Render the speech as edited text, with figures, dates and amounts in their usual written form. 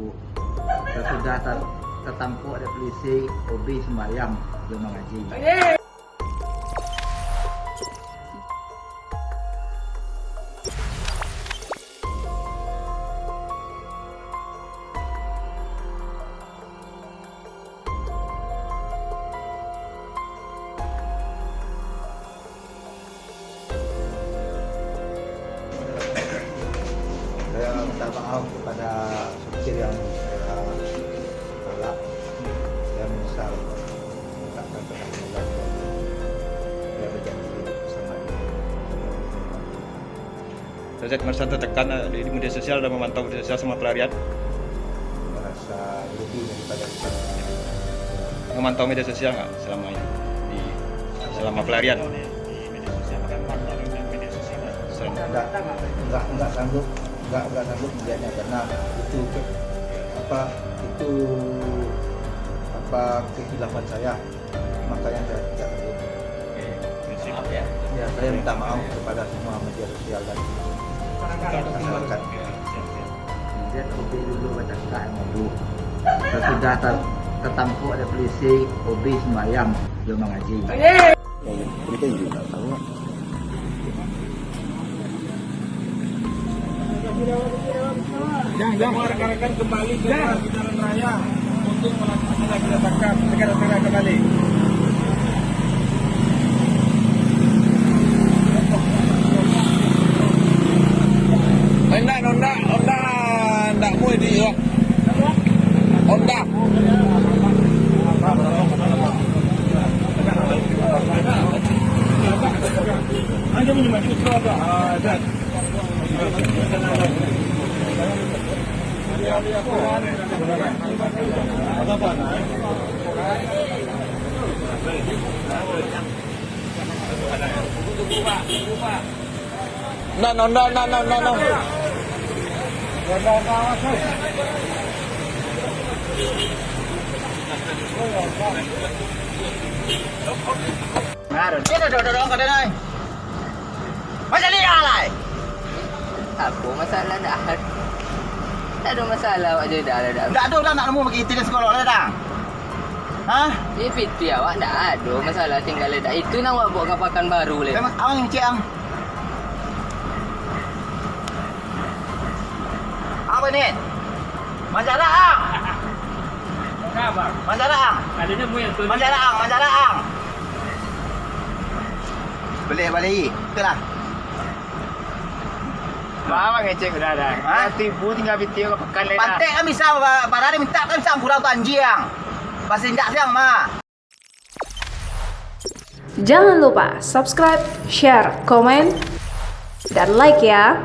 Bu. Sesudah tertampuk oleh polisi, hobi sembahyang belum mengaji. Saya minta maaf kepada supir yang saya tolak. Saya menyesal mengatakan penanggulangan. Saya berjanji bersama dia. Saya merasa tertekan di media sosial dan memantau media sosial sama pelarian. Merasa lebih daripada Memantau media sosial nggak selama ini selama pelarian? Enggak sanggup melihatnya karena itu kekhilafan saya, makanya saya tidak sanggup. Ya, saya minta maaf kepada semua media sosial dan masyarakat. Dia hobi dulu baca Quran dulu. Sesudah tertampuk oleh polisi, hobi sembahyang belum mengaji. Kita juga tahu. Jangan rekan-rekan kembali ke jalan raya untuk melakukan gerakan segera kembali. Honda, ndak mau di Honda. Ada minum itu ada. No. Ngaruh, kita dodong ke denai. Macam ni alai. Apa masalah dah? Tak ada masalah awak je dah. Tak ada dah nak nemu bagi tiga sekolah dah dah. Ha? Ni piti awak tak ada masalah tinggal dah. Itu nak awak buat kapakan baru le. Memang awak yang cik ang. Apa ni? Majalah ang. Apa? Majalah ang. Adanya mu yang tu. Majalah ang. Boleh balik. Itulah. Bawa ngecek dah dah. Ha? Tipu tinggal piti kapakan le dah. Pantai kan bisa pada minta kan sang kurang tu anjing. Pasal tidak siang mah. Jangan lupa subscribe, share, komen, dan like ya.